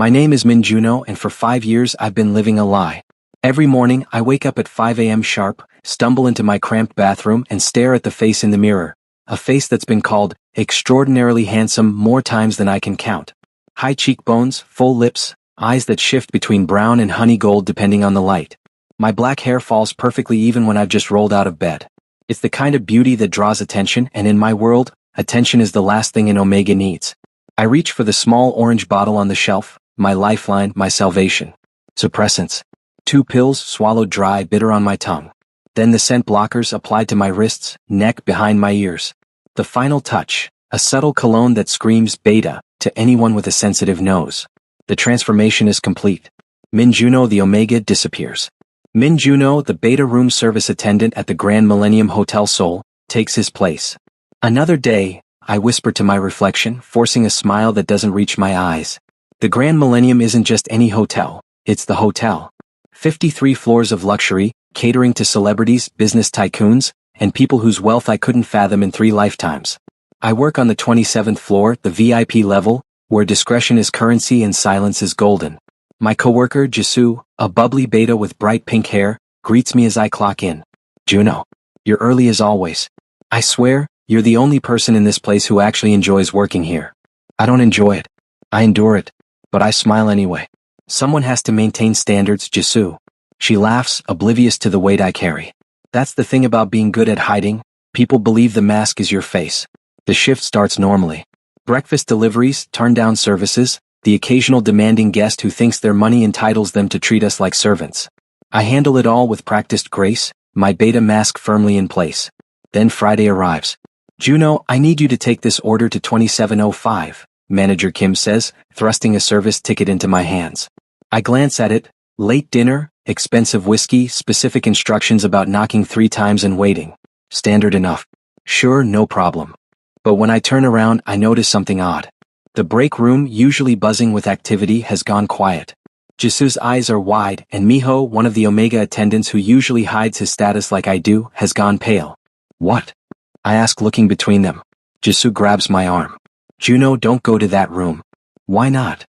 My name is Min Juno, and for 5 years I've been living a lie. Every morning I wake up at 5 a.m. sharp, stumble into my cramped bathroom and stare at the face in the mirror. A face that's been called extraordinarily handsome more times than I can count. High cheekbones, full lips, eyes that shift between brown and honey gold depending on the light. My black hair falls perfectly even when I've just rolled out of bed. It's the kind of beauty that draws attention, and in my world, attention is the last thing an Omega needs. I reach for the small orange bottle on the shelf, my lifeline, my salvation. Suppressants. 2 pills swallowed dry, bitter on my tongue. Then the scent blockers applied to my wrists, neck, behind my ears. The final touch, a subtle cologne that screams beta to anyone with a sensitive nose. The transformation is complete. Min Juno the Omega disappears. Min Juno, the beta room service attendant at the Grand Millennium Hotel Seoul, takes his place. Another day, I whisper to my reflection, forcing a smile that doesn't reach my eyes. The Grand Millennium isn't just any hotel, it's the hotel. 53 floors of luxury, catering to celebrities, business tycoons, and people whose wealth I couldn't fathom in 3 lifetimes. I work on the 27th floor, the VIP level, where discretion is currency and silence is golden. My coworker, Jisoo, a bubbly beta with bright pink hair, greets me as I clock in. Juno, you're early as always. I swear, you're the only person in this place who actually enjoys working here. I don't enjoy it. I endure it. But I smile anyway. Someone has to maintain standards, Jisoo. She laughs, oblivious to the weight I carry. That's the thing about being good at hiding. People believe the mask is your face. The shift starts normally. Breakfast deliveries, turn-down services, the occasional demanding guest who thinks their money entitles them to treat us like servants. I handle it all with practiced grace, my beta mask firmly in place. Then Friday arrives. Juno, I need you to take this order to 2705. Manager Kim says, thrusting a service ticket into my hands. I glance at it, late dinner, expensive whiskey, specific instructions about knocking 3 times and waiting. Standard enough. Sure, no problem. But when I turn around, I notice something odd. The break room, usually buzzing with activity, has gone quiet. Jisoo's eyes are wide, and Miho, one of the Omega attendants who usually hides his status like I do, has gone pale. What? I ask, looking between them. Jisoo grabs my arm. Juno, don't go to that room. Why not?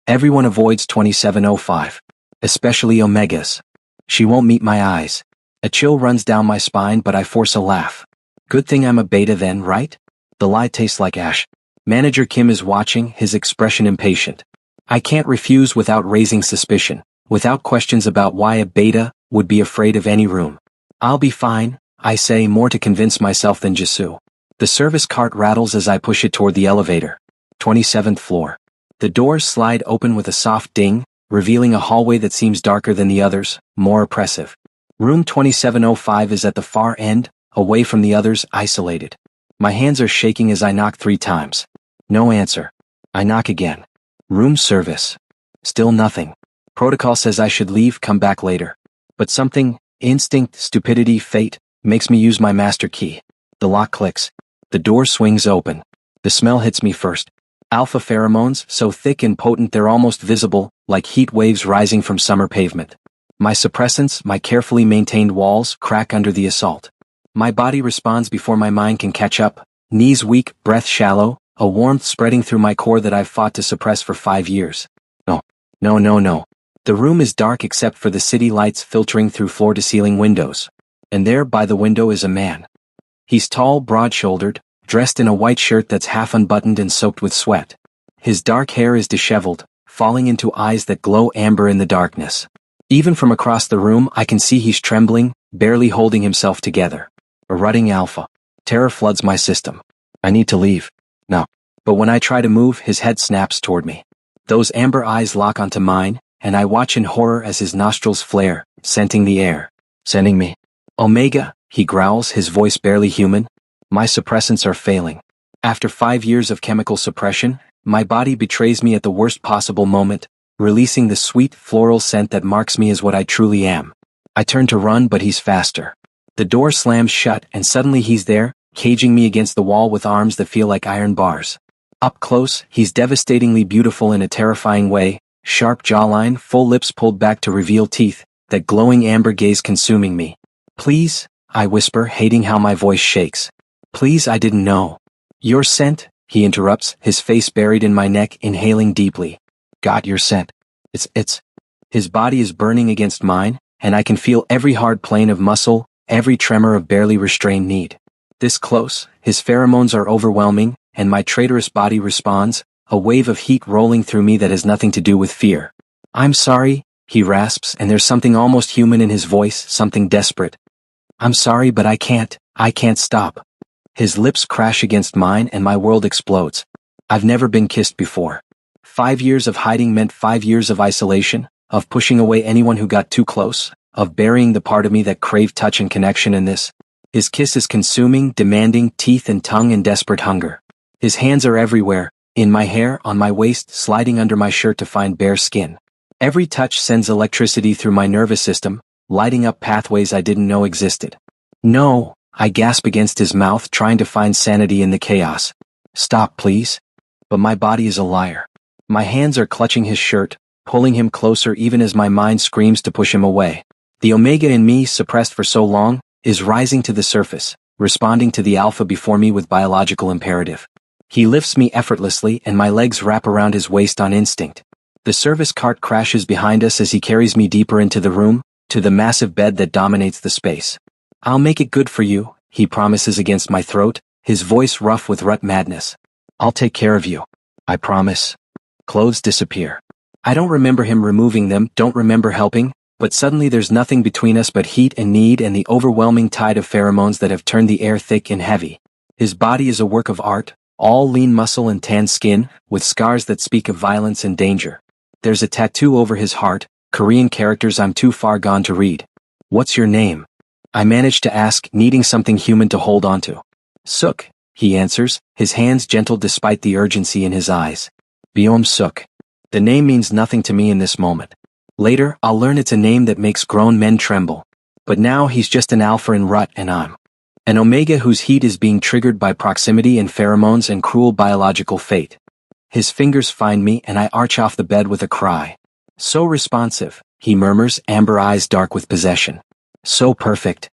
Everyone avoids 2705. Especially Omegas. She won't meet my eyes. A chill runs down my spine, but I force a laugh. Good thing I'm a beta then, right? The lie tastes like ash. Manager Kim is watching, his expression impatient. I can't refuse without raising suspicion, without questions about why a beta would be afraid of any room. I'll be fine, I say, more to convince myself than Jisoo. The service cart rattles as I push it toward the elevator. 27th floor. The doors slide open with a soft ding, revealing a hallway that seems darker than the others, more oppressive. Room 2705 is at the far end, away from the others, isolated. My hands are shaking as I knock 3 times. No answer. I knock again. Room service. Still nothing. Protocol says I should leave, come back later. But something, instinct, stupidity, fate, makes me use my master key. The lock clicks. The door swings open. The smell hits me first. Alpha pheromones, so thick and potent they're almost visible, like heat waves rising from summer pavement. My suppressants, my carefully maintained walls, crack under the assault. My body responds before my mind can catch up, knees weak, breath shallow, a warmth spreading through my core that I've fought to suppress for 5 years. No. The room is dark except for the city lights filtering through floor-to-ceiling windows. And there by the window is a man. He's tall, broad-shouldered, dressed in a white shirt that's half unbuttoned and soaked with sweat. His dark hair is disheveled, falling into eyes that glow amber in the darkness. Even from across the room, I can see he's trembling, barely holding himself together. A rutting alpha. Terror floods my system. I need to leave. No. But when I try to move, his head snaps toward me. Those amber eyes lock onto mine, and I watch in horror as his nostrils flare, scenting the air. Sending me. Omega, he growls, his voice barely human. My suppressants are failing. After 5 years of chemical suppression, my body betrays me at the worst possible moment, releasing the sweet, floral scent that marks me as what I truly am. I turn to run, but he's faster. The door slams shut, and suddenly he's there, caging me against the wall with arms that feel like iron bars. Up close, he's devastatingly beautiful in a terrifying way, sharp jawline, full lips pulled back to reveal teeth, that glowing amber gaze consuming me. Please, I whisper, hating how my voice shakes. Please, I didn't know. Your scent, he interrupts, his face buried in my neck, inhaling deeply. Got your scent. It's. His body is burning against mine, and I can feel every hard plane of muscle, every tremor of barely restrained need. This close, his pheromones are overwhelming, and my traitorous body responds, a wave of heat rolling through me that has nothing to do with fear. I'm sorry, he rasps, and there's something almost human in his voice, something desperate. I'm sorry, but I can't stop. His lips crash against mine and my world explodes. I've never been kissed before. 5 years of hiding meant 5 years of isolation, of pushing away anyone who got too close, of burying the part of me that craved touch and connection in this. His kiss is consuming, demanding, teeth and tongue in desperate hunger. His hands are everywhere, in my hair, on my waist, sliding under my shirt to find bare skin. Every touch sends electricity through my nervous system, lighting up pathways I didn't know existed. No, I gasp against his mouth, trying to find sanity in the chaos. Stop, please. But my body is a liar. My hands are clutching his shirt, pulling him closer even as my mind screams to push him away. The omega in me, suppressed for so long, is rising to the surface, responding to the alpha before me with biological imperative. He lifts me effortlessly and my legs wrap around his waist on instinct. The service cart crashes behind us as he carries me deeper into the room, to the massive bed that dominates the space. I'll make it good for you, he promises against my throat, his voice rough with rut madness. I'll take care of you. I promise. Clothes disappear. I don't remember him removing them, don't remember helping, but suddenly there's nothing between us but heat and need and the overwhelming tide of pheromones that have turned the air thick and heavy. His body is a work of art, all lean muscle and tan skin, with scars that speak of violence and danger. There's a tattoo over his heart, Korean characters I'm too far gone to read. What's your name? I manage to ask, needing something human to hold onto. Suk, he answers, his hands gentle despite the urgency in his eyes. Byom Suk. The name means nothing to me in this moment. Later, I'll learn it's a name that makes grown men tremble. But now he's just an alpha in rut and I'm an omega whose heat is being triggered by proximity and pheromones and cruel biological fate. His fingers find me and I arch off the bed with a cry. So responsive, he murmurs, amber eyes dark with possession. So perfect.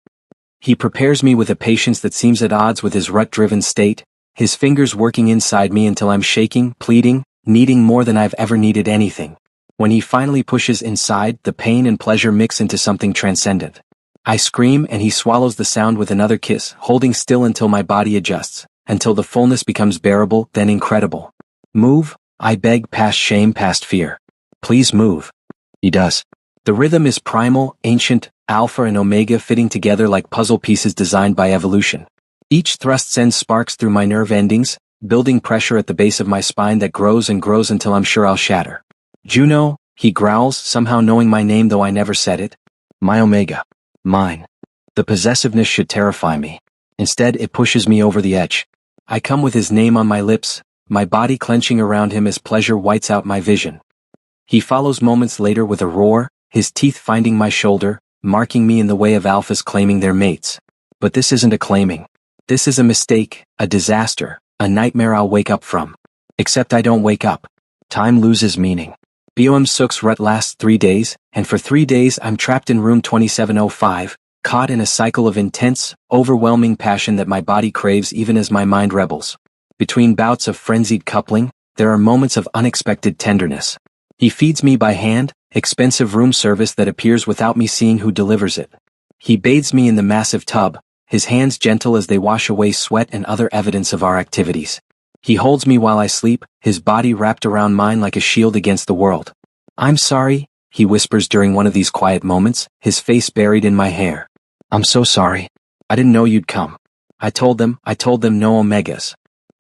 He prepares me with a patience that seems at odds with his rut-driven state, his fingers working inside me until I'm shaking, pleading, needing more than I've ever needed anything. When he finally pushes inside, the pain and pleasure mix into something transcendent. I scream and he swallows the sound with another kiss, holding still until my body adjusts, until the fullness becomes bearable, then incredible. Move, I beg, past shame, past fear. Please move. He does. The rhythm is primal, ancient, alpha and omega fitting together like puzzle pieces designed by evolution. Each thrust sends sparks through my nerve endings, building pressure at the base of my spine that grows and grows until I'm sure I'll shatter. Juno, he growls, somehow knowing my name though I never said it. My omega. Mine. The possessiveness should terrify me. Instead, it pushes me over the edge. I come with his name on my lips, my body clenching around him as pleasure whites out my vision. He follows moments later with a roar, his teeth finding my shoulder, marking me in the way of alphas claiming their mates. But this isn't a claiming. This is a mistake, a disaster, a nightmare I'll wake up from. Except I don't wake up. Time loses meaning. Byom Suk's rut lasts 3 days, and for 3 days I'm trapped in room 2705, caught in a cycle of intense, overwhelming passion that my body craves even as my mind rebels. Between bouts of frenzied coupling, there are moments of unexpected tenderness. He feeds me by hand, expensive room service that appears without me seeing who delivers it. He bathes me in the massive tub, his hands gentle as they wash away sweat and other evidence of our activities. He holds me while I sleep, his body wrapped around mine like a shield against the world. I'm sorry, he whispers during one of these quiet moments, his face buried in my hair. I'm so sorry. I didn't know you'd come. I told them no omegas.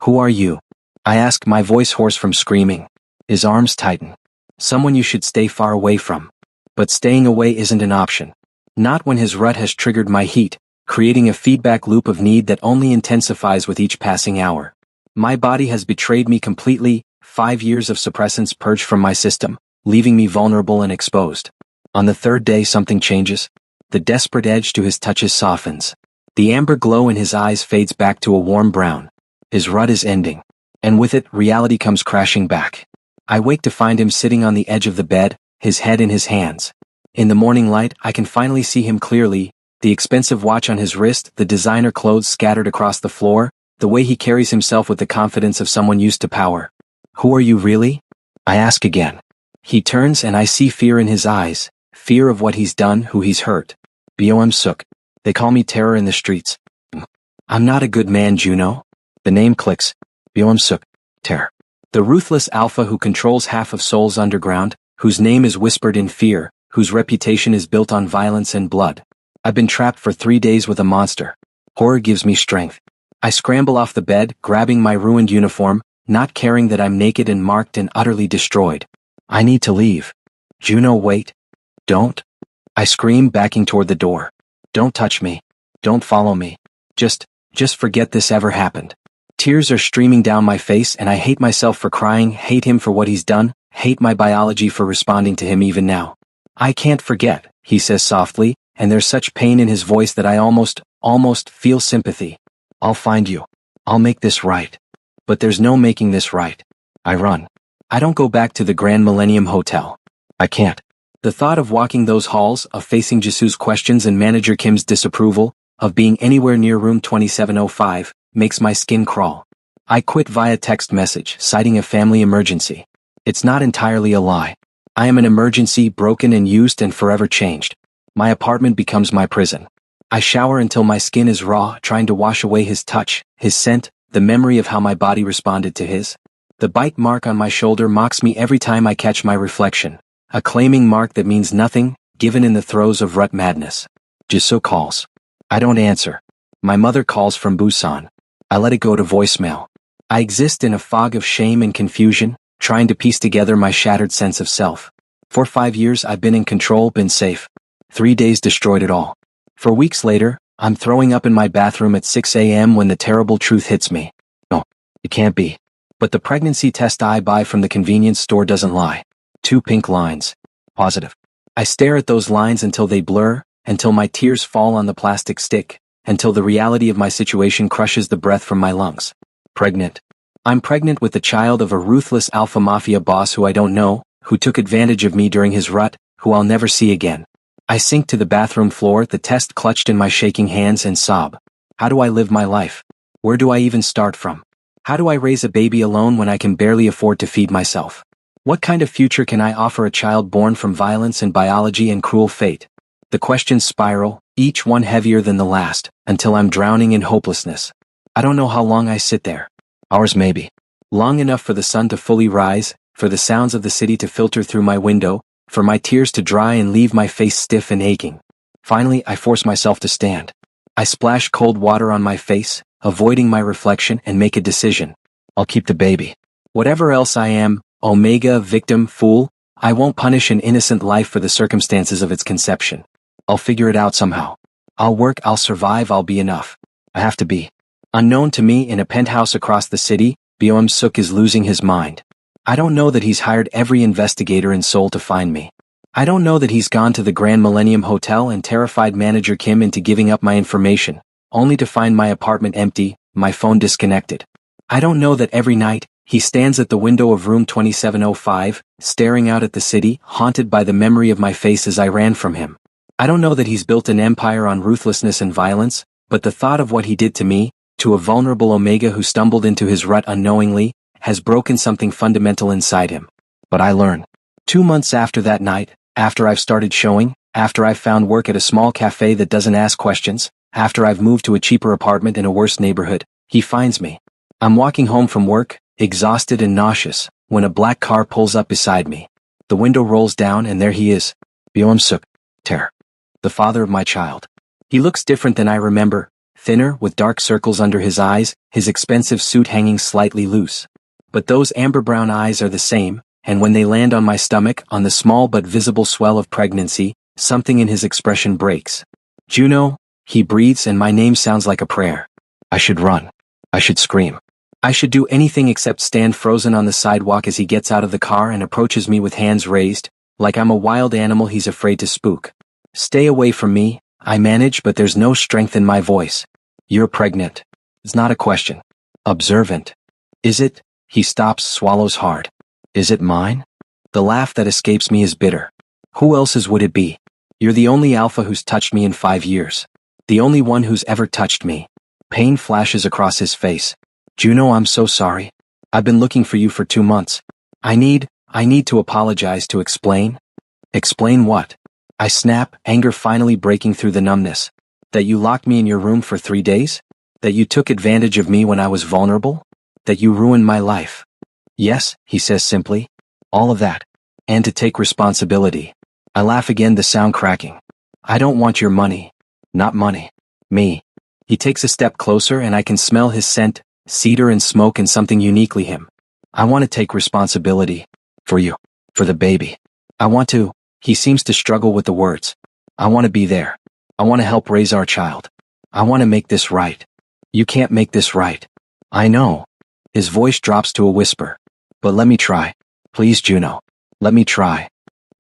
Who are you? I ask, my voice hoarse from screaming. His arms tighten. Someone you should stay far away from. But staying away isn't an option. Not when his rut has triggered my heat, creating a feedback loop of need that only intensifies with each passing hour. My body has betrayed me completely, 5 years of suppressants purged from my system, leaving me vulnerable and exposed. On the 3rd day something changes. The desperate edge to his touches softens. The amber glow in his eyes fades back to a warm brown. His rut is ending. And with it, reality comes crashing back. I wake to find him sitting on the edge of the bed, his head in his hands. In the morning light, I can finally see him clearly, the expensive watch on his wrist, the designer clothes scattered across the floor, the way he carries himself with the confidence of someone used to power. Who are you really? I ask again. He turns and I see fear in his eyes, fear of what he's done, who he's hurt. Bom Suk. They call me terror in the streets. I'm not a good man, Juno. The name clicks. Bom Suk. Terror. The ruthless alpha who controls half of Seoul's underground, whose name is whispered in fear, whose reputation is built on violence and blood. I've been trapped for 3 days with a monster. Horror gives me strength. I scramble off the bed, grabbing my ruined uniform, not caring that I'm naked and marked and utterly destroyed. I need to leave. Juno, wait. Don't. I scream, backing toward the door. Don't touch me. Don't follow me. Just forget this ever happened. Tears are streaming down my face and I hate myself for crying, hate him for what he's done, hate my biology for responding to him even now. I can't forget, he says softly, and there's such pain in his voice that I almost feel sympathy. I'll find you. I'll make this right. But there's no making this right. I run. I don't go back to the Grand Millennium Hotel. I can't. The thought of walking those halls, of facing Jisu's questions and Manager Kim's disapproval, of being anywhere near room 2705, makes my skin crawl. I quit via text message, citing a family emergency. It's not entirely a lie. I am an emergency, broken and used and forever changed. My apartment becomes my prison. I shower until my skin is raw, trying to wash away his touch, his scent, the memory of how my body responded to his. The bite mark on my shoulder mocks me every time I catch my reflection. A claiming mark that means nothing, given in the throes of rut madness. Jisu calls. I don't answer. My mother calls from Busan. I let it go to voicemail. I exist in a fog of shame and confusion, trying to piece together my shattered sense of self. For 5 years I've been in control, been safe. 3 days destroyed it all. For weeks later, I'm throwing up in my bathroom at 6 a.m. when the terrible truth hits me. No, it can't be. But the pregnancy test I buy from the convenience store doesn't lie. 2 pink lines. Positive. I stare at those lines until they blur, until my tears fall on the plastic stick, until the reality of my situation crushes the breath from my lungs. Pregnant. I'm pregnant with the child of a ruthless alpha mafia boss who I don't know, who took advantage of me during his rut, who I'll never see again. I sink to the bathroom floor, the test clutched in my shaking hands, and sob. How do I live my life? Where do I even start from? How do I raise a baby alone when I can barely afford to feed myself? What kind of future can I offer a child born from violence and biology and cruel fate? The questions spiral, each one heavier than the last, until I'm drowning in hopelessness. I don't know how long I sit there. Hours maybe. Long enough for the sun to fully rise, for the sounds of the city to filter through my window, for my tears to dry and leave my face stiff and aching. Finally, I force myself to stand. I splash cold water on my face, avoiding my reflection, and make a decision. I'll keep the baby. Whatever else I am, Omega, victim, fool, I won't punish an innocent life for the circumstances of its conception. I'll figure it out somehow. I'll work, I'll survive, I'll be enough. I have to be. Unknown to me, in a penthouse across the city, Bom Suk is losing his mind. I don't know that he's hired every investigator in Seoul to find me. I don't know that he's gone to the Grand Millennium Hotel and terrified Manager Kim into giving up my information, only to find my apartment empty, my phone disconnected. I don't know that every night, he stands at the window of room 2705, staring out at the city, haunted by the memory of my face as I ran from him. I don't know that he's built an empire on ruthlessness and violence, but the thought of what he did to me, to a vulnerable Omega who stumbled into his rut unknowingly, has broken something fundamental inside him. But I learn. 2 months after that night, after I've started showing, after I've found work at a small cafe that doesn't ask questions, after I've moved to a cheaper apartment in a worse neighborhood, he finds me. I'm walking home from work, exhausted and nauseous, when a black car pulls up beside me. The window rolls down and there he is. Bom Suk. Terror. The father of my child. He looks different than I remember, thinner, with dark circles under his eyes, his expensive suit hanging slightly loose. But those amber-brown eyes are the same, and when they land on my stomach, on the small but visible swell of pregnancy, something in his expression breaks. Juno, he breathes, and my name sounds like a prayer. I should run. I should scream. I should do anything except stand frozen on the sidewalk as he gets out of the car and approaches me with hands raised, like I'm a wild animal he's afraid to spook. Stay away from me, I manage, but there's no strength in my voice. You're pregnant. It's not a question. Observant. Is it? He stops, swallows hard. Is it mine? The laugh that escapes me is bitter. Who else's would it be? You're the only alpha who's touched me in 5 years. The only one who's ever touched me. Pain flashes across his face. Juno, I'm so sorry. I've been looking for you for 2 months. I need, I need to apologize to explain. Explain what? I snap, anger finally breaking through the numbness. That you locked me in your room for 3 days? That you took advantage of me when I was vulnerable? That you ruined my life? Yes, he says simply. All of that. And to take responsibility. I laugh again, the sound cracking. I don't want your money. Not money. Me. He takes a step closer and I can smell his scent, cedar and smoke, and something uniquely him. I want to take responsibility. For you. For the baby. I want to. He seems to struggle with the words. I want to be there. I want to help raise our child. I want to make this right. You can't make this right. I know. His voice drops to a whisper. But let me try. Please, Juno. Let me try.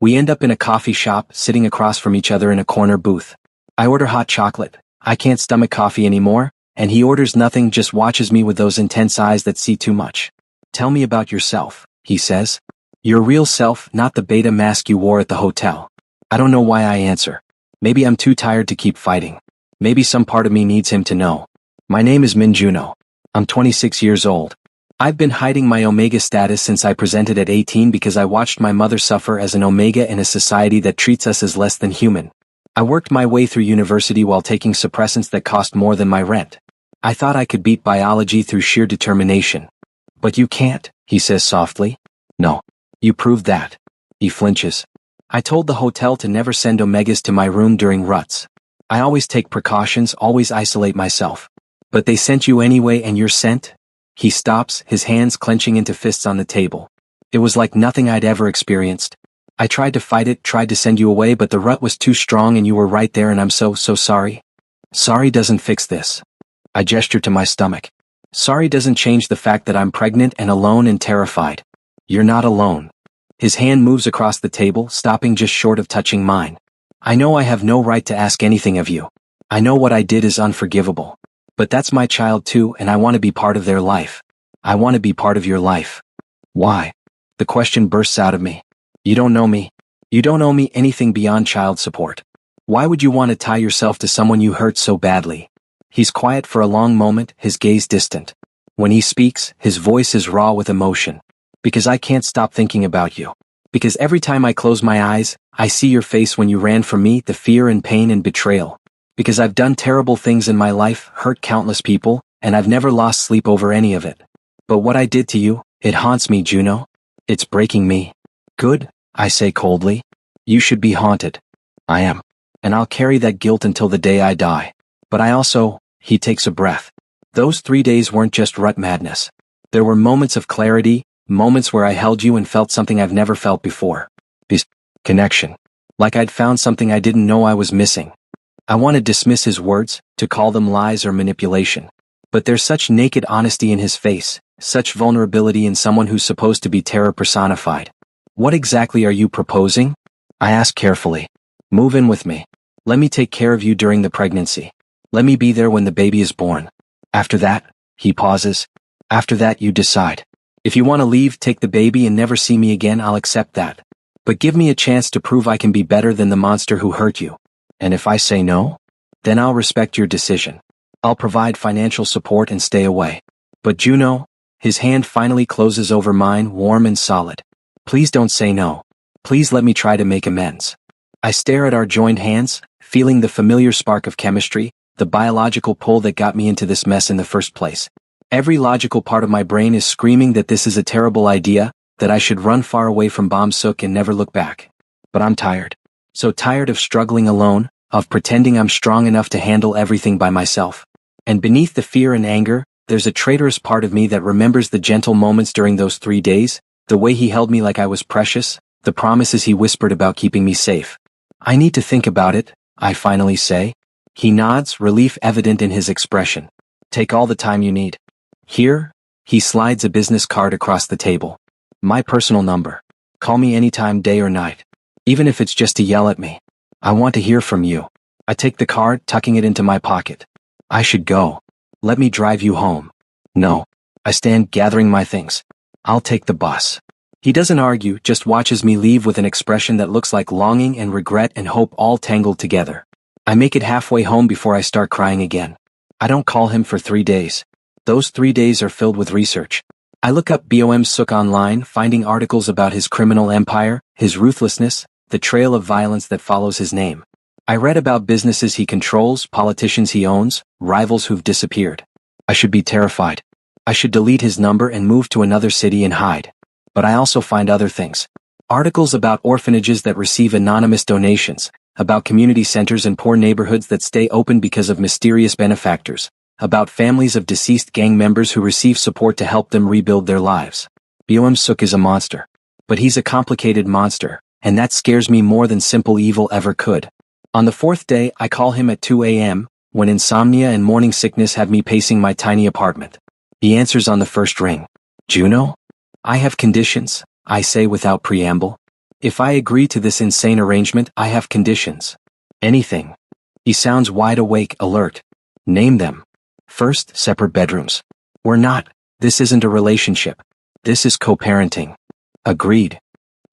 We end up in a coffee shop, sitting across from each other in a corner booth. I order hot chocolate. I can't stomach coffee anymore, and he orders nothing, just watches me with those intense eyes that see too much. Tell me about yourself, he says. Your real self, not the beta mask you wore at the hotel. I don't know why I answer. Maybe I'm too tired to keep fighting. Maybe some part of me needs him to know. My name is Min Juno. I'm 26 years old. I've been hiding my Omega status since I presented at 18 because I watched my mother suffer as an Omega in a society that treats us as less than human. I worked my way through university while taking suppressants that cost more than my rent. I thought I could beat biology through sheer determination. But you can't, he says softly. No. You proved that. He flinches. I told the hotel to never send Omegas to my room during ruts. I always take precautions, always isolate myself. But they sent you anyway, and you're sent? He stops, his hands clenching into fists on the table. It was like nothing I'd ever experienced. I tried to fight it, tried to send you away, but the rut was too strong and you were right there, and I'm so sorry. Sorry doesn't fix this. I gesture to my stomach. Sorry doesn't change the fact that I'm pregnant and alone and terrified. You're not alone. His hand moves across the table, stopping just short of touching mine. I know I have no right to ask anything of you. I know what I did is unforgivable. But that's my child too, and I want to be part of their life. I want to be part of your life. Why? The question bursts out of me. You don't know me. You don't owe me anything beyond child support. Why would you want to tie yourself to someone you hurt so badly? He's quiet for a long moment, his gaze distant. When he speaks, his voice is raw with emotion. Because I can't stop thinking about you. Because every time I close my eyes, I see your face when you ran from me, the fear and pain and betrayal. Because I've done terrible things in my life, hurt countless people, and I've never lost sleep over any of it. But what I did to you, it haunts me, Juno. It's breaking me. Good, I say coldly. You should be haunted. I am. And I'll carry that guilt until the day I die. But I also, he takes a breath. Those 3 days weren't just rut madness. There were moments of clarity, moments where I held you and felt something I've never felt before. This connection. Like I'd found something I didn't know I was missing. I want to dismiss his words, to call them lies or manipulation. But there's such naked honesty in his face, such vulnerability in someone who's supposed to be terror personified. What exactly are you proposing? I ask carefully. Move in with me. Let me take care of you during the pregnancy. Let me be there when the baby is born. After that, he pauses. After that you decide. If you want to leave, take the baby and never see me again, I'll accept that. But give me a chance to prove I can be better than the monster who hurt you. And if I say no, then I'll respect your decision. I'll provide financial support and stay away. But Juno, his hand finally closes over mine, warm and solid. Please don't say no. Please let me try to make amends. I stare at our joined hands, feeling the familiar spark of chemistry, the biological pull that got me into this mess in the first place. Every logical part of my brain is screaming that this is a terrible idea, that I should run far away from Bomb Sook and never look back. But I'm tired. So tired of struggling alone, of pretending I'm strong enough to handle everything by myself. And beneath the fear and anger, there's a traitorous part of me that remembers the gentle moments during those 3 days, the way he held me like I was precious, the promises he whispered about keeping me safe. I need to think about it, I finally say. He nods, relief evident in his expression. Take all the time you need. Here, he slides a business card across the table. My personal number. Call me anytime, day or night. Even if it's just to yell at me. I want to hear from you. I take the card, tucking it into my pocket. I should go. Let me drive you home. No. I stand, gathering my things. I'll take the bus. He doesn't argue, just watches me leave with an expression that looks like longing and regret and hope all tangled together. I make it halfway home before I start crying again. I don't call him for 3 days. Those 3 days are filled with research. I look up Bom Suk online, finding articles about his criminal empire, his ruthlessness, the trail of violence that follows his name. I read about businesses he controls, politicians he owns, rivals who've disappeared. I should be terrified. I should delete his number and move to another city and hide. But I also find other things. Articles about orphanages that receive anonymous donations, about community centers and poor neighborhoods that stay open because of mysterious benefactors, about families of deceased gang members who receive support to help them rebuild their lives. Bom Suk is a monster. But he's a complicated monster, and that scares me more than simple evil ever could. On the fourth day, I call him at 2 a.m., when insomnia and morning sickness have me pacing my tiny apartment. He answers on the first ring. Juno? I have conditions, I say without preamble. If I agree to this insane arrangement, I have conditions. Anything. He sounds wide awake, alert. Name them. First, separate bedrooms. We're not. This isn't a relationship. This is co-parenting. Agreed.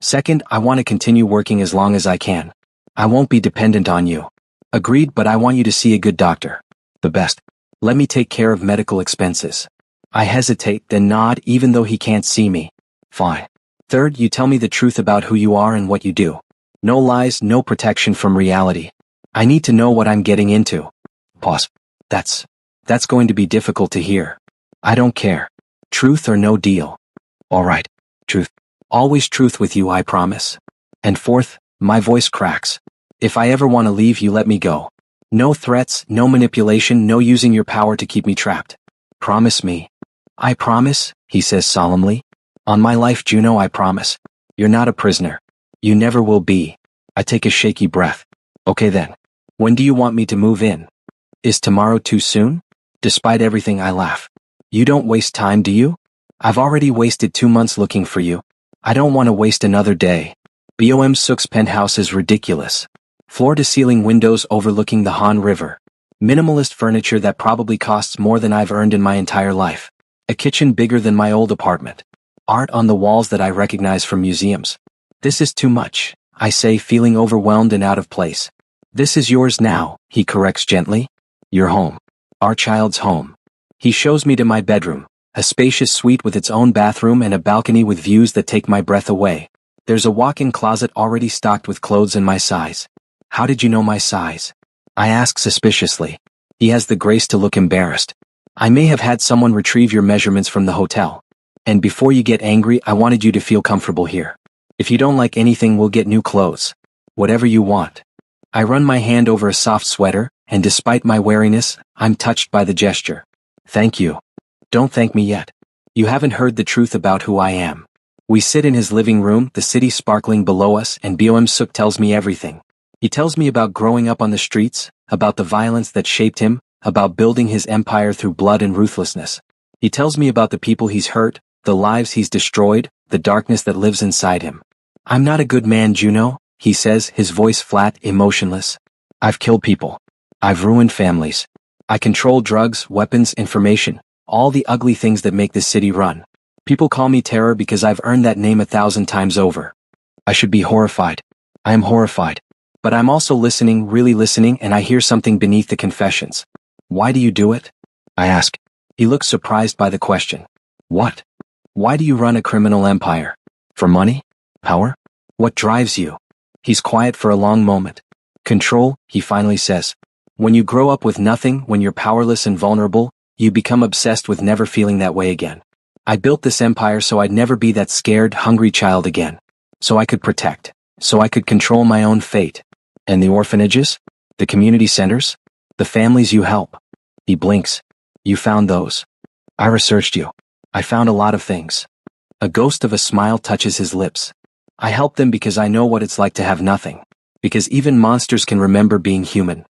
Second, I want to continue working as long as I can. I won't be dependent on you. Agreed, but I want you to see a good doctor. The best. Let me take care of medical expenses. I hesitate, then nod even though he can't see me. Fine. Third, you tell me the truth about who you are and what you do. No lies, no protection from reality. I need to know what I'm getting into. Pause. That's going to be difficult to hear. I don't care. Truth or no deal. All right. Truth. Always truth with you, I promise. And fourth, my voice cracks. If I ever want to leave, you let me go. No threats, no manipulation, no using your power to keep me trapped. Promise me. I promise, he says solemnly. On my life, Juno, I promise. You're not a prisoner. You never will be. I take a shaky breath. Okay then. When do you want me to move in? Is tomorrow too soon? Despite everything, I laugh. You don't waste time, do you? I've already wasted 2 months looking for you. I don't want to waste another day. Bom Suk's penthouse is ridiculous. Floor-to-ceiling windows overlooking the Han River. Minimalist furniture that probably costs more than I've earned in my entire life. A kitchen bigger than my old apartment. Art on the walls that I recognize from museums. This is too much, I say, feeling overwhelmed and out of place. This is yours now, he corrects gently. Your home. Our child's home. He shows me to my bedroom, a spacious suite with its own bathroom and a balcony with views that take my breath away. There's a walk-in closet already stocked with clothes in my size. How did you know my size? I ask suspiciously. He has the grace to look embarrassed. I may have had someone retrieve your measurements from the hotel. And before you get angry, I wanted you to feel comfortable here. If you don't like anything, we'll get new clothes. Whatever you want. I run my hand over a soft sweater, and despite my wariness, I'm touched by the gesture. Thank you. Don't thank me yet. You haven't heard the truth about who I am. We sit in his living room, the city sparkling below us, and Bom Suk tells me everything. He tells me about growing up on the streets, about the violence that shaped him, about building his empire through blood and ruthlessness. He tells me about the people he's hurt, the lives he's destroyed, the darkness that lives inside him. I'm not a good man, Juno, he says, his voice flat, emotionless. I've killed people. I've ruined families. I control drugs, weapons, information, all the ugly things that make this city run. People call me Terror because I've earned that name 1,000 times over. I should be horrified. I am horrified. But I'm also listening, really listening, and I hear something beneath the confessions. Why do you do it? I ask. He looks surprised by the question. What? Why do you run a criminal empire? For money? Power? What drives you? He's quiet for a long moment. Control, he finally says. When you grow up with nothing, when you're powerless and vulnerable, you become obsessed with never feeling that way again. I built this empire so I'd never be that scared, hungry child again. So I could protect. So I could control my own fate. And the orphanages? The community centers? The families you help? He blinks. You found those. I researched you. I found a lot of things. A ghost of a smile touches his lips. I help them because I know what it's like to have nothing. Because even monsters can remember being human.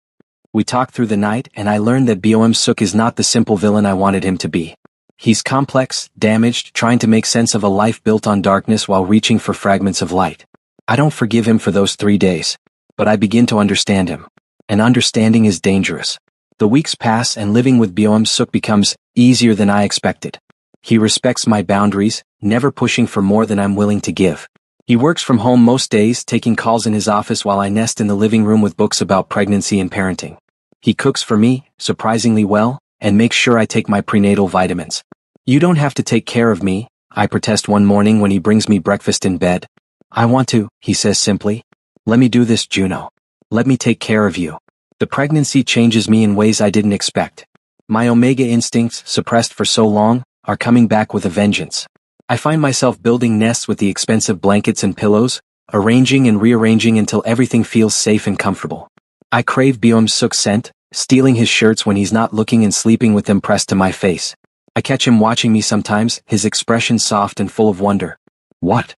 We talk through the night, and I learn that Bom Suk is not the simple villain I wanted him to be. He's complex, damaged, trying to make sense of a life built on darkness while reaching for fragments of light. I don't forgive him for those 3 days. But I begin to understand him. And understanding is dangerous. The weeks pass and living with Bom Suk becomes easier than I expected. He respects my boundaries, never pushing for more than I'm willing to give. He works from home most days, taking calls in his office while I nest in the living room with books about pregnancy and parenting. He cooks for me, surprisingly well, and makes sure I take my prenatal vitamins. You don't have to take care of me, I protest one morning when he brings me breakfast in bed. I want to, he says simply. Let me do this, Juno. Let me take care of you. The pregnancy changes me in ways I didn't expect. My omega instincts, suppressed for so long, are coming back with a vengeance. I find myself building nests with the expensive blankets and pillows, arranging and rearranging until everything feels safe and comfortable. I crave Byung-suk's scent, stealing his shirts when he's not looking and sleeping with them pressed to my face. I catch him watching me sometimes, his expression soft and full of wonder. What?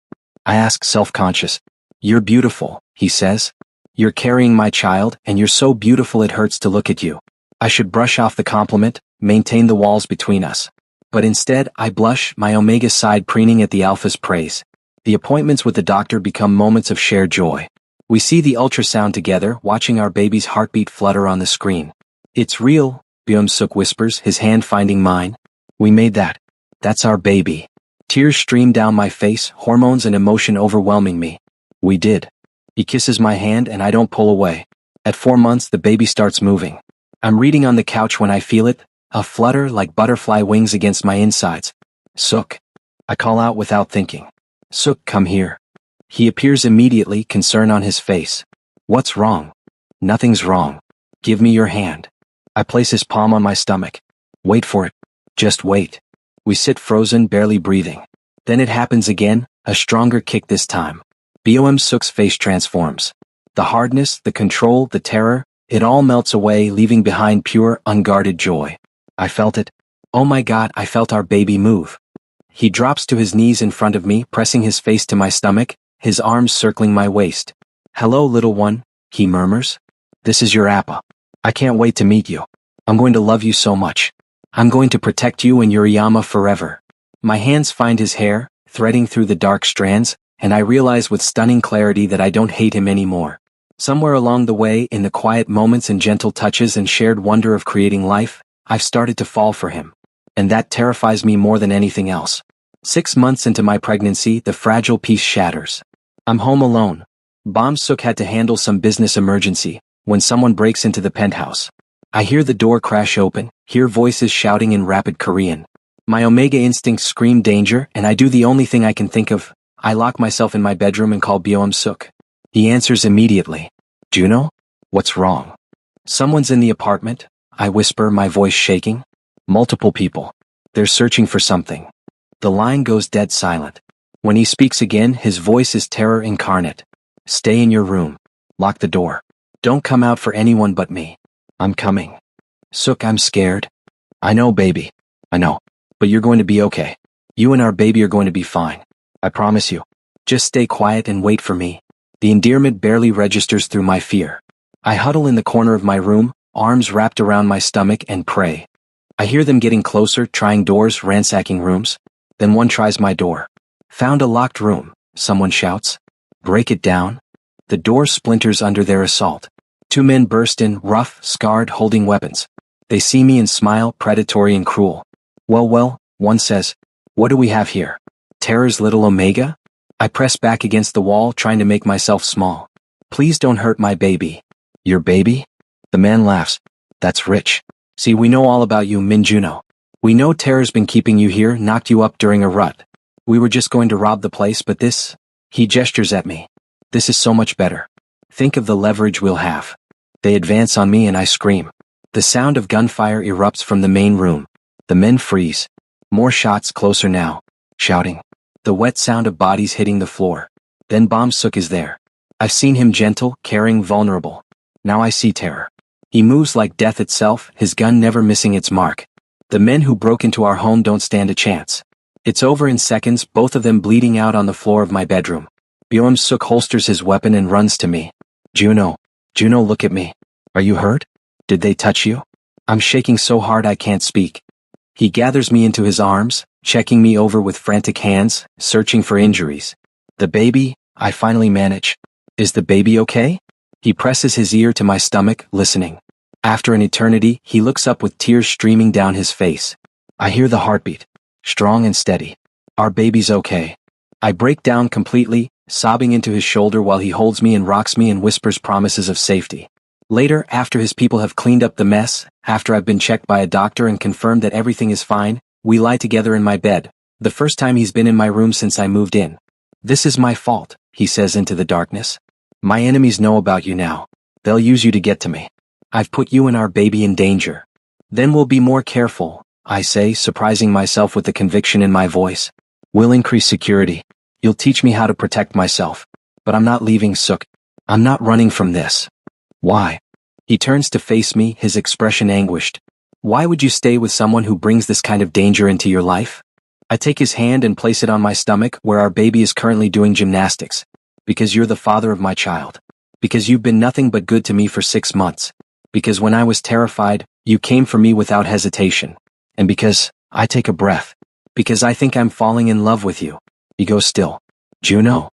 I ask, self-conscious. You're beautiful, he says. You're carrying my child, and you're so beautiful it hurts to look at you. I should brush off the compliment, maintain the walls between us. But instead, I blush, my omega side preening at the alpha's praise. The appointments with the doctor become moments of shared joy. We see the ultrasound together, watching our baby's heartbeat flutter on the screen. It's real, Byung-suk whispers, his hand finding mine. We made that. That's our baby. Tears stream down my face, hormones and emotion overwhelming me. We did. He kisses my hand and I don't pull away. At 4 months, the baby starts moving. I'm reading on the couch when I feel it, a flutter like butterfly wings against my insides. Suk. I call out without thinking. Suk, come here. He appears immediately, concern on his face. What's wrong? Nothing's wrong. Give me your hand. I place his palm on my stomach. Wait for it. Just wait. We sit frozen, barely breathing. Then it happens again, a stronger kick this time. Byung-suk's face transforms. The hardness, the control, the terror, it all melts away, leaving behind pure, unguarded joy. I felt it. Oh my God, I felt our baby move. He drops to his knees in front of me, pressing his face to my stomach, his arms circling my waist. Hello, little one, he murmurs. This is your Appa. I can't wait to meet you. I'm going to love you so much. I'm going to protect you and Yuriyama forever. My hands find his hair, threading through the dark strands, and I realize with stunning clarity that I don't hate him anymore. Somewhere along the way, in the quiet moments and gentle touches and shared wonder of creating life, I've started to fall for him. And that terrifies me more than anything else. 6 months into my pregnancy, the fragile peace shatters. I'm home alone. Byung-suk had to handle some business emergency, when someone breaks into the penthouse. I hear the door crash open, hear voices shouting in rapid Korean. My omega instincts scream danger, and I do the only thing I can think of. I lock myself in my bedroom and call Byung-suk. He answers immediately. Juno? What's wrong? Someone's in the apartment, I whisper, my voice shaking. Multiple people. They're searching for something. The line goes dead silent. When he speaks again, his voice is terror incarnate. Stay in your room. Lock the door. Don't come out for anyone but me. I'm coming. Suk, I'm scared. I know, baby. I know. But you're going to be okay. You and our baby are going to be fine. I promise you. Just stay quiet and wait for me. The endearment barely registers through my fear. I huddle in the corner of my room, arms wrapped around my stomach, and pray. I hear them getting closer, trying doors, ransacking rooms. Then one tries my door. Found a locked room, someone shouts. Break it down. The door splinters under their assault. 2 men burst in, rough, scarred, holding weapons. They see me and smile, predatory and cruel. Well, one says. What do we have here? Terror's little omega? I press back against the wall, trying to make myself small. Please don't hurt my baby. Your baby? The man laughs. That's rich. See, we know all about you, Min Juno. We know Terror's been keeping you here, knocked you up during a rut. We were just going to rob the place, but this? He gestures at me. This is so much better. Think of the leverage we'll have. They advance on me and I scream. The sound of gunfire erupts from the main room. The men freeze. More shots closer now. Shouting. The wet sound of bodies hitting the floor. Then Byung-suk is there. I've seen him gentle, caring, vulnerable. Now I see terror. He moves like death itself, his gun never missing its mark. The men who broke into our home don't stand a chance. It's over in seconds, both of them bleeding out on the floor of my bedroom. Byung-suk holsters his weapon and runs to me. Juno, look at me. Are you hurt? Did they touch you? I'm shaking so hard I can't speak. He gathers me into his arms, checking me over with frantic hands, searching for injuries. The baby, I finally manage. Is the baby okay? He presses his ear to my stomach, listening. After an eternity, he looks up with tears streaming down his face. I hear the heartbeat, strong and steady. Our baby's okay. I break down completely, sobbing into his shoulder while he holds me and rocks me and whispers promises of safety. Later, after his people have cleaned up the mess, after I've been checked by a doctor and confirmed that everything is fine, We lie together in my bed, the first time he's been in my room since I moved in. This is my fault, he says into the darkness. My enemies know about you now. They'll use you to get to me. I've put you and our baby in danger. Then we'll be more careful, I say, surprising myself with the conviction in my voice. We'll increase security. You'll teach me how to protect myself. But I'm not leaving, Suk. I'm not running from this. Why? He turns to face me, his expression anguished. Why would you stay with someone who brings this kind of danger into your life? I take his hand and place it on my stomach where our baby is currently doing gymnastics. Because you're the father of my child. Because you've been nothing but good to me for 6 months. Because when I was terrified, you came for me without hesitation. And because, I take a breath. Because I think I'm falling in love with you. He goes still. Juno.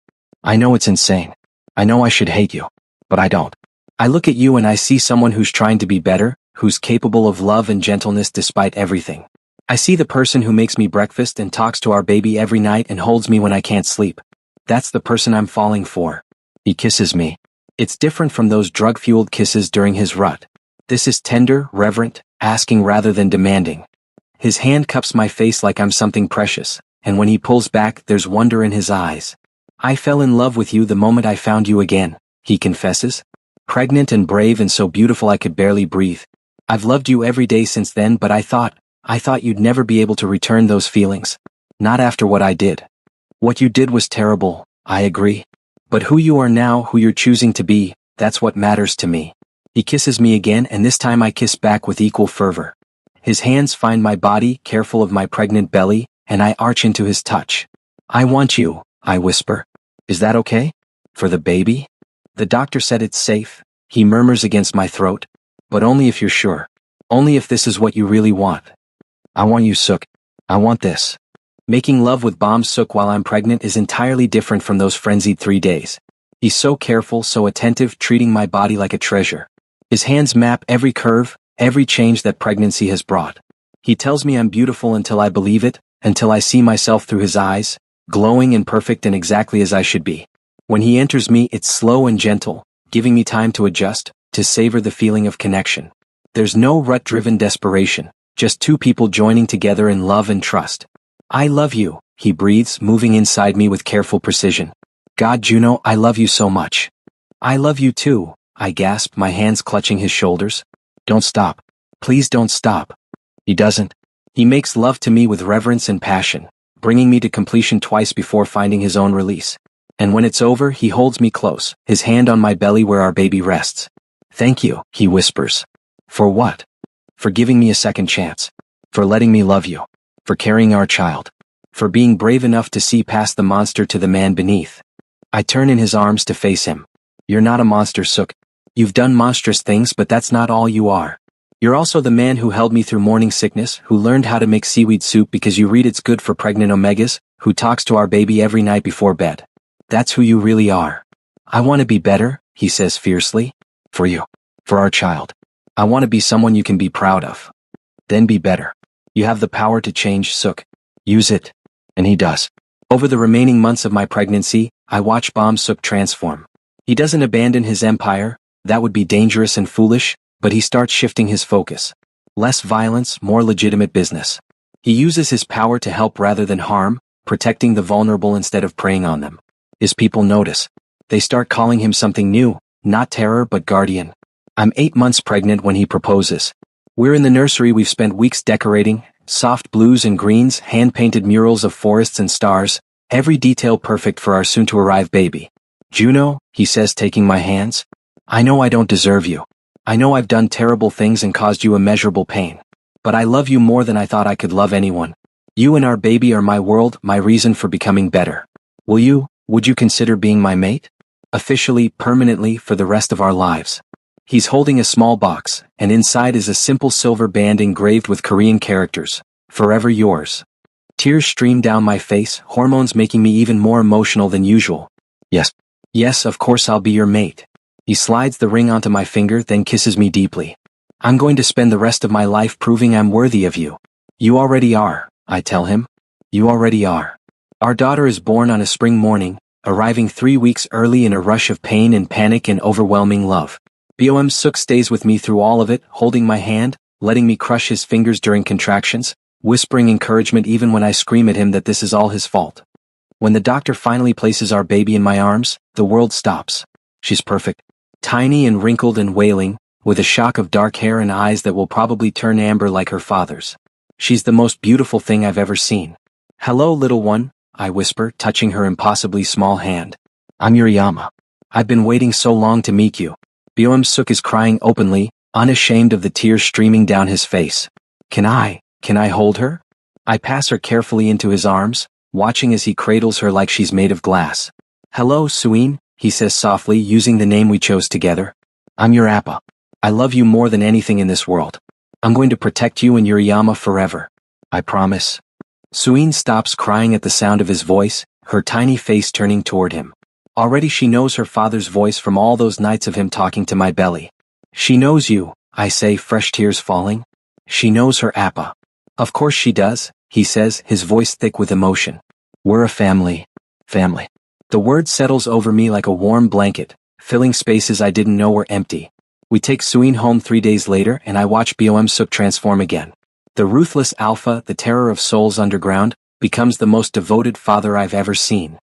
I know it's insane. I know I should hate you. But I don't. I look at you and I see someone who's trying to be better, who's capable of love and gentleness despite everything. I see the person who makes me breakfast and talks to our baby every night and holds me when I can't sleep. That's the person I'm falling for. He kisses me. It's different from those drug-fueled kisses during his rut. This is tender, reverent, asking rather than demanding. His hand cups my face like I'm something precious, and when he pulls back, there's wonder in his eyes. I fell in love with you the moment I found you again, he confesses. Pregnant and brave and so beautiful I could barely breathe. I've loved you every day since then, but I thought you'd never be able to return those feelings. Not after what I did. What you did was terrible, I agree. But who you are now, who you're choosing to be, that's what matters to me. He kisses me again and this time I kiss back with equal fervor. His hands find my body, careful of my pregnant belly, and I arch into his touch. I want you, I whisper. Is that okay? For the baby? The doctor said it's safe, he murmurs against my throat. But only if you're sure. Only if this is what you really want. I want you, Suk. I want this. Making love with Bomb Suk while I'm pregnant is entirely different from those frenzied 3 days. He's so careful, so attentive, treating my body like a treasure. His hands map every curve, every change that pregnancy has brought. He tells me I'm beautiful until I believe it, until I see myself through his eyes, glowing and perfect and exactly as I should be. When he enters me, it's slow and gentle, giving me time to adjust, to savor the feeling of connection. There's no rut-driven desperation. Just 2 people joining together in love and trust. I love you, he breathes, moving inside me with careful precision. God, Juno, I love you so much. I love you too, I gasp, my hands clutching his shoulders. Don't stop. Please don't stop. He doesn't. He makes love to me with reverence and passion, bringing me to completion twice before finding his own release. And when it's over, he holds me close, his hand on my belly where our baby rests. Thank you, he whispers. For what? For giving me a second chance. For letting me love you. For carrying our child. For being brave enough to see past the monster to the man beneath. I turn in his arms to face him. You're not a monster, Suk. You've done monstrous things, but that's not all you are. You're also the man who held me through morning sickness, who learned how to make seaweed soup because you read it's good for pregnant omegas, who talks to our baby every night before bed. That's who you really are. I want to be better, he says fiercely. For you. For our child. I want to be someone you can be proud of. Then be better. You have the power to change, Suk. Use it. And he does. Over the remaining months of my pregnancy, I watch Bomb Suk transform. He doesn't abandon his empire, that would be dangerous and foolish, but he starts shifting his focus. Less violence, more legitimate business. He uses his power to help rather than harm, protecting the vulnerable instead of preying on them. His people notice. They start calling him something new, not terror but guardian. I'm 8 months pregnant when he proposes. We're in the nursery we've spent weeks decorating, soft blues and greens, hand-painted murals of forests and stars, every detail perfect for our soon-to-arrive baby. Juno, he says taking my hands. I know I don't deserve you. I know I've done terrible things and caused you immeasurable pain. But I love you more than I thought I could love anyone. You and our baby are my world, my reason for becoming better. Would you consider being my mate? Officially, permanently, for the rest of our lives. He's holding a small box, and inside is a simple silver band engraved with Korean characters. Forever yours. Tears stream down my face, hormones making me even more emotional than usual. Yes, of course I'll be your mate. He slides the ring onto my finger, then kisses me deeply. I'm going to spend the rest of my life proving I'm worthy of you. You already are, I tell him. You already are. Our daughter is born on a spring morning, arriving 3 weeks early in a rush of pain and panic and overwhelming love. Bom Suk stays with me through all of it, holding my hand, letting me crush his fingers during contractions, whispering encouragement even when I scream at him that this is all his fault. When the doctor finally places our baby in my arms, the world stops. She's perfect. Tiny and wrinkled and wailing, with a shock of dark hair and eyes that will probably turn amber like her father's. She's the most beautiful thing I've ever seen. "Hello, little one," I whisper, touching her impossibly small hand. "I'm Yuriyama. I've been waiting so long to meet you." Byung-suk is crying openly, unashamed of the tears streaming down his face. Can I hold her?" I pass her carefully into his arms, watching as he cradles her like she's made of glass. "Hello, Suin," he says softly, using the name we chose together. "I'm your Appa. I love you more than anything in this world. I'm going to protect you and Yuriyama forever. I promise." Suin stops crying at the sound of his voice, her tiny face turning toward him. Already she knows her father's voice from all those nights of him talking to my belly. "She knows you," I say, fresh tears falling. "She knows her Appa." "Of course she does," he says, his voice thick with emotion. "We're a family. Family." The word settles over me like a warm blanket, filling spaces I didn't know were empty. We take Suin home 3 days later and I watch Byung-suk transform again. The ruthless alpha, the terror of souls underground, becomes the most devoted father I've ever seen.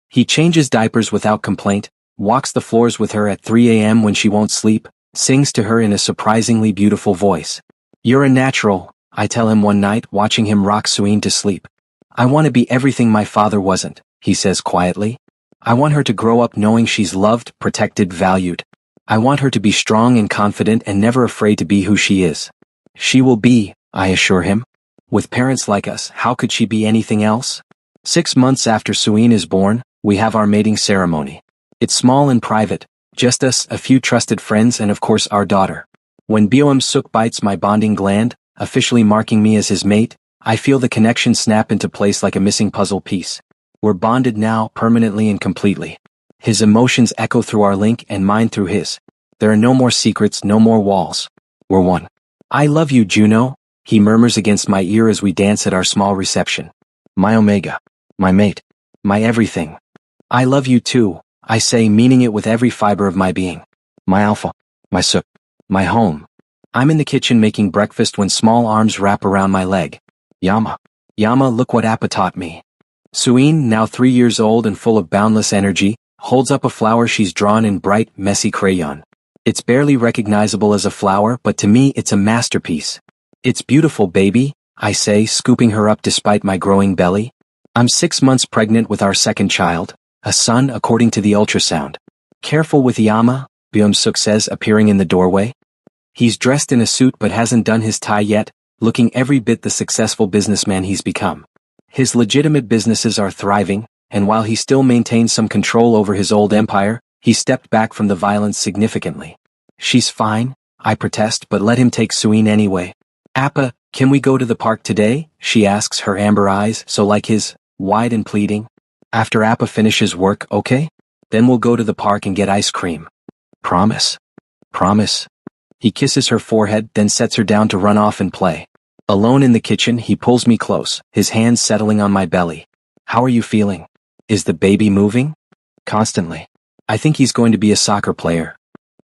He changes diapers without complaint, walks the floors with her at 3 a.m. when she won't sleep, sings to her in a surprisingly beautiful voice. "You're a natural," I tell him one night, watching him rock Suin to sleep. "I want to be everything my father wasn't," he says quietly. "I want her to grow up knowing she's loved, protected, valued. I want her to be strong and confident and never afraid to be who she is." "She will be," I assure him. "With parents like us, how could she be anything else?" 6 months after Suin is born, we have our mating ceremony. It's small and private, just us, a few trusted friends, and of course our daughter. When Byung-suk bites my bonding gland, officially marking me as his mate, I feel the connection snap into place like a missing puzzle piece. We're bonded now, permanently and completely. His emotions echo through our link and mine through his. There are no more secrets, no more walls. We're one. "I love you, Juno," he murmurs against my ear as we dance at our small reception. "My Omega. My mate. My everything." "I love you too," I say, meaning it with every fiber of my being. "My Alpha. My Suk. My home." I'm in the kitchen making breakfast when small arms wrap around my leg. "Yama. Yama, look what Appa taught me." Suin, now 3 years old and full of boundless energy, holds up a flower she's drawn in bright, messy crayon. It's barely recognizable as a flower, but to me it's a masterpiece. "It's beautiful, baby," I say, scooping her up despite my growing belly. I'm 6 months pregnant with our second child, a son according to the ultrasound. "Careful with Yama," Byung-suk says, appearing in the doorway. He's dressed in a suit but hasn't done his tie yet, looking every bit the successful businessman he's become. His legitimate businesses are thriving, and while he still maintains some control over his old empire, he stepped back from the violence significantly. "She's fine," I protest, but let him take Suin anyway. "Appa, can we go to the park today?" she asks, her amber eyes, so like his, wide and pleading. "After Appa finishes work, okay? Then we'll go to the park and get ice cream." "Promise." "Promise." He kisses her forehead, then sets her down to run off and play. Alone in the kitchen, he pulls me close, his hands settling on my belly. "How are you feeling? Is the baby moving?" "Constantly. I think he's going to be a soccer player."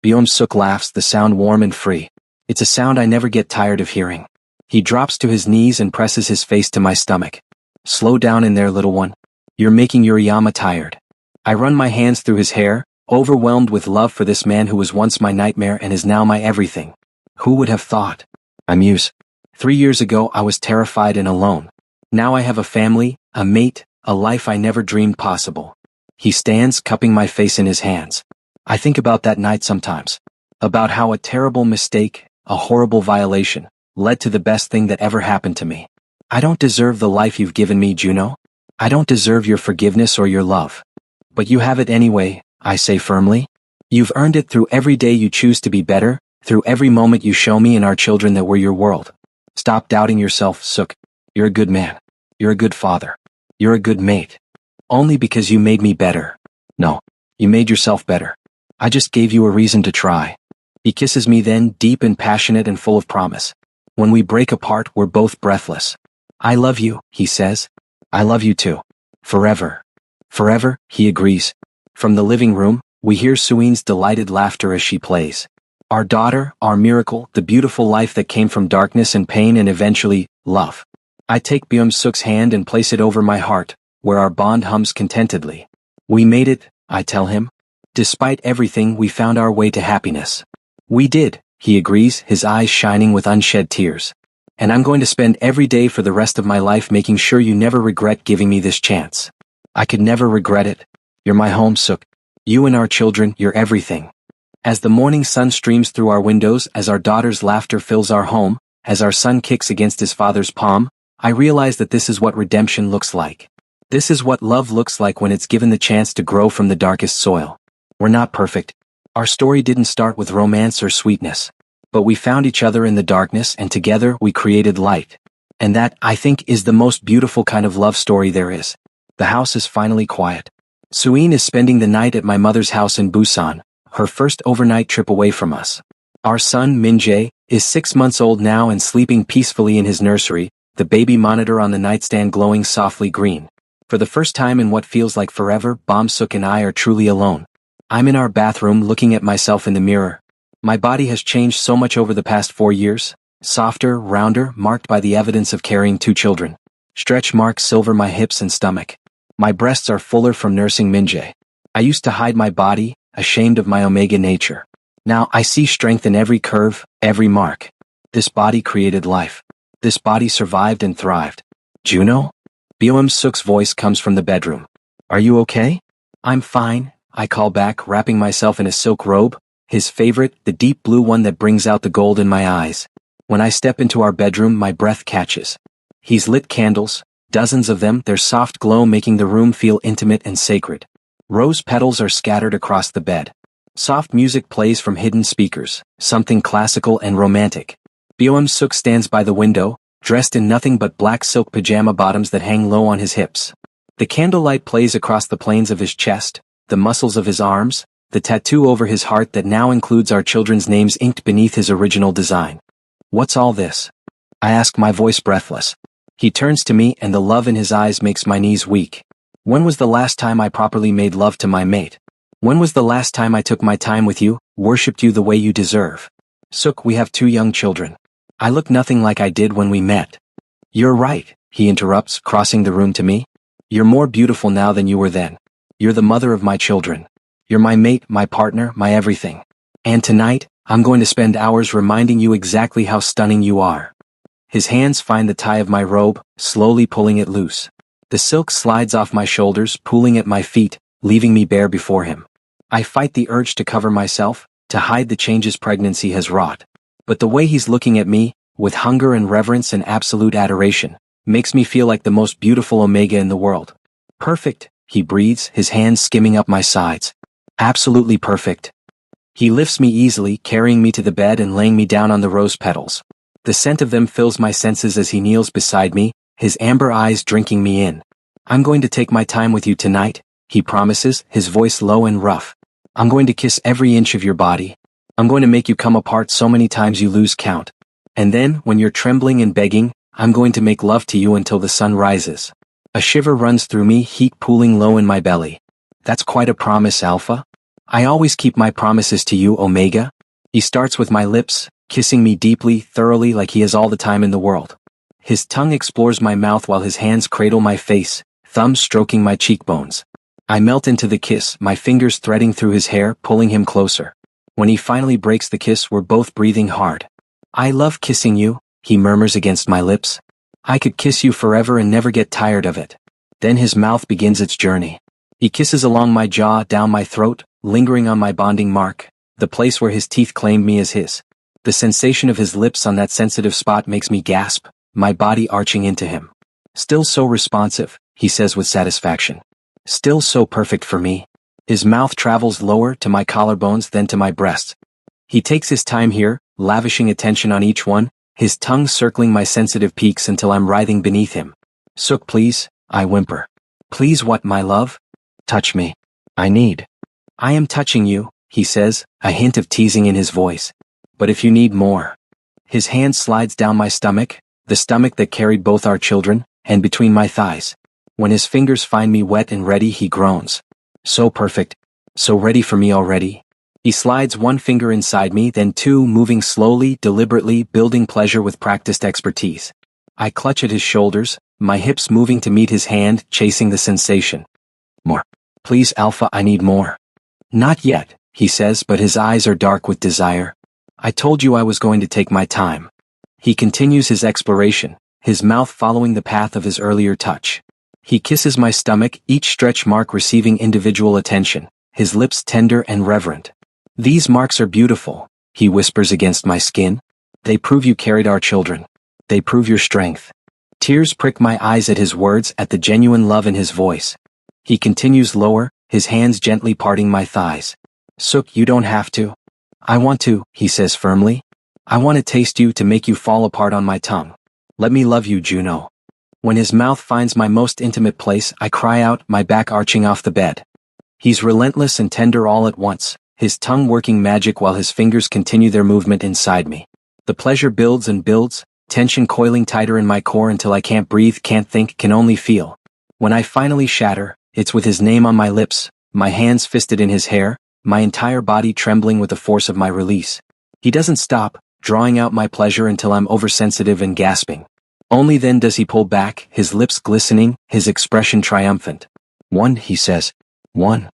Byung-suk laughs, the sound warm and free. It's a sound I never get tired of hearing. He drops to his knees and presses his face to my stomach. "Slow down in there, little one. You're making Yuriyama tired." I run my hands through his hair, overwhelmed with love for this man who was once my nightmare and is now my everything. Who would have thought? I muse. 3 years ago I was terrified and alone. Now I have a family, a mate, a life I never dreamed possible. He stands, cupping my face in his hands. I think about that night sometimes. About how a terrible mistake, a horrible violation, led to the best thing that ever happened to me. I don't deserve the life you've given me, Juno. I don't deserve your forgiveness or your love. But you have it anyway, I say firmly. You've earned it through every day you choose to be better, through every moment you show me and our children that we're your world. Stop doubting yourself, Suk. You're a good man. You're a good father. You're a good mate. Only because you made me better. No, you made yourself better. I just gave you a reason to try. He kisses me then, deep and passionate and full of promise. When we break apart, we're both breathless. I love you, he says. I love you too. Forever. Forever, he agrees. From the living room, we hear Suin's delighted laughter as she plays. Our daughter, our miracle, the beautiful life that came from darkness and pain and eventually, love. I take Byung-suk's hand and place it over my heart, where our bond hums contentedly. We made it, I tell him. Despite everything, we found our way to happiness. We did, he agrees, his eyes shining with unshed tears. And I'm going to spend every day for the rest of my life making sure you never regret giving me this chance. I could never regret it. You're my home, Suk. You and our children, you're everything. As the morning sun streams through our windows, as our daughter's laughter fills our home, as our son kicks against his father's palm, I realize that this is what redemption looks like. This is what love looks like when it's given the chance to grow from the darkest soil. We're not perfect. Our story didn't start with romance or sweetness. But we found each other in the darkness and together we created light. And that, I think, is the most beautiful kind of love story there is. The house is finally quiet. Suin is spending the night at my mother's house in Busan, her first overnight trip away from us. Our son, Min-jae, is 6 months old now and sleeping peacefully in his nursery, the baby monitor on the nightstand glowing softly green. For the first time in what feels like forever, Bam-suk and I are truly alone. I'm in our bathroom looking at myself in the mirror. My body has changed so much over the past 4 years. Softer, rounder, marked by the evidence of carrying 2 children. Stretch marks silver my hips and stomach. My breasts are fuller from nursing Min-jae. I used to hide my body, ashamed of my omega nature. Now I see strength in every curve, every mark. This body created life. This body survived and thrived. Juno? Byung-suk's voice comes from the bedroom. Are you okay? I'm fine, I call back, wrapping myself in a silk robe, his favorite, the deep blue one that brings out the gold in my eyes. When I step into our bedroom, my breath catches. He's lit candles, dozens of them, their soft glow making the room feel intimate and sacred. Rose petals are scattered across the bed. Soft music plays from hidden speakers, something classical and romantic. Byung-suk stands by the window, dressed in nothing but black silk pajama bottoms that hang low on his hips. The candlelight plays across the planes of his chest, the muscles of his arms, the tattoo over his heart that now includes our children's names inked beneath his original design. What's all this? I ask, my voice breathless. He turns to me and the love in his eyes makes my knees weak. When was the last time I properly made love to my mate? When was the last time I took my time with you, worshipped you the way you deserve? Suk, we have 2 young children. I look nothing like I did when we met. You're right, he interrupts, crossing the room to me. You're more beautiful now than you were then. You're the mother of my children. You're my mate, my partner, my everything. And tonight, I'm going to spend hours reminding you exactly how stunning you are. His hands find the tie of my robe, slowly pulling it loose. The silk slides off my shoulders, pooling at my feet, leaving me bare before him. I fight the urge to cover myself, to hide the changes pregnancy has wrought. But the way he's looking at me, with hunger and reverence and absolute adoration, makes me feel like the most beautiful omega in the world. Perfect, he breathes, his hands skimming up my sides. Absolutely perfect. He lifts me easily, carrying me to the bed and laying me down on the rose petals. The scent of them fills my senses as he kneels beside me, his amber eyes drinking me in. I'm going to take my time with you tonight, he promises, his voice low and rough. I'm going to kiss every inch of your body. I'm going to make you come apart so many times you lose count. And then, when you're trembling and begging, I'm going to make love to you until the sun rises. A shiver runs through me, heat pooling low in my belly. That's quite a promise, Alpha. I always keep my promises to you, Omega. He starts with my lips, kissing me deeply, thoroughly, like he has all the time in the world. His tongue explores my mouth while his hands cradle my face, thumbs stroking my cheekbones. I melt into the kiss, my fingers threading through his hair, pulling him closer. When he finally breaks the kiss, we're both breathing hard. I love kissing you, he murmurs against my lips. I could kiss you forever and never get tired of it. Then his mouth begins its journey. He kisses along my jaw, down my throat, lingering on my bonding mark, the place where his teeth claimed me as his. The sensation of his lips on that sensitive spot makes me gasp, my body arching into him. Still so responsive, he says with satisfaction. Still so perfect for me. His mouth travels lower to my collarbones, then to my breasts. He takes his time here, lavishing attention on each one, his tongue circling my sensitive peaks until I'm writhing beneath him. Suk, please, I whimper. Please, what, my love? Touch me. I need. I am touching you, he says, a hint of teasing in his voice. But if you need more. His hand slides down my stomach, the stomach that carried both our children, and between my thighs. When his fingers find me wet and ready, he groans. So perfect. So ready for me already. He slides one finger inside me, then 2, moving slowly, deliberately, building pleasure with practiced expertise. I clutch at his shoulders, my hips moving to meet his hand, chasing the sensation. More. Please, Alpha, I need more. Not yet, he says, but his eyes are dark with desire. I told you I was going to take my time. He continues his exploration, his mouth following the path of his earlier touch. He kisses my stomach, each stretch mark receiving individual attention, his lips tender and reverent. These marks are beautiful, he whispers against my skin. They prove you carried our children. They prove your strength. Tears prick my eyes at his words, at the genuine love in his voice. He continues lower, his hands gently parting my thighs. Sook, you don't have to. I want to, he says firmly. I want to taste you, to make you fall apart on my tongue. Let me love you, Juno. When his mouth finds my most intimate place, I cry out, my back arching off the bed. He's relentless and tender all at once, his tongue working magic while his fingers continue their movement inside me. The pleasure builds and builds, tension coiling tighter in my core until I can't breathe, can't think, can only feel. When I finally shatter, it's with his name on my lips, my hands fisted in his hair, my entire body trembling with the force of my release. He doesn't stop, drawing out my pleasure until I'm oversensitive and gasping. Only then does he pull back, his lips glistening, his expression triumphant. One, he says. One.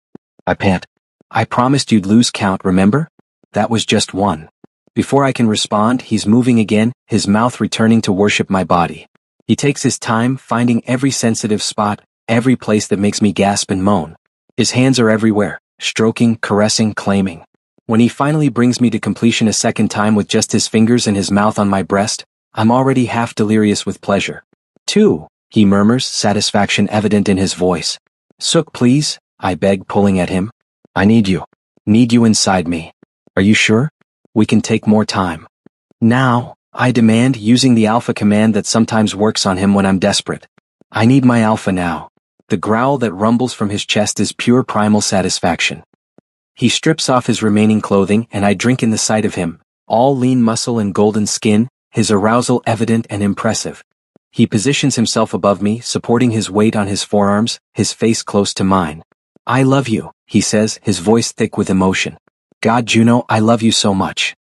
I pant. I promised you'd lose count, remember? That was just one. Before I can respond, he's moving again, his mouth returning to worship my body. He takes his time, finding every sensitive spot, every place that makes me gasp and moan. His hands are everywhere, stroking, caressing, claiming. When he finally brings me to completion a second time with just his fingers and his mouth on my breast, I'm already half delirious with pleasure. Two, he murmurs, satisfaction evident in his voice. Sook, please, I beg, pulling at him. I need you. Need you inside me. Are you sure? We can take more time. Now, I demand, using the alpha command that sometimes works on him when I'm desperate. I need my alpha now. The growl that rumbles from his chest is pure primal satisfaction. He strips off his remaining clothing and I drink in the sight of him, all lean muscle and golden skin, his arousal evident and impressive. He positions himself above me, supporting his weight on his forearms, his face close to mine. I love you, he says, his voice thick with emotion. God, Juno, I love you so much.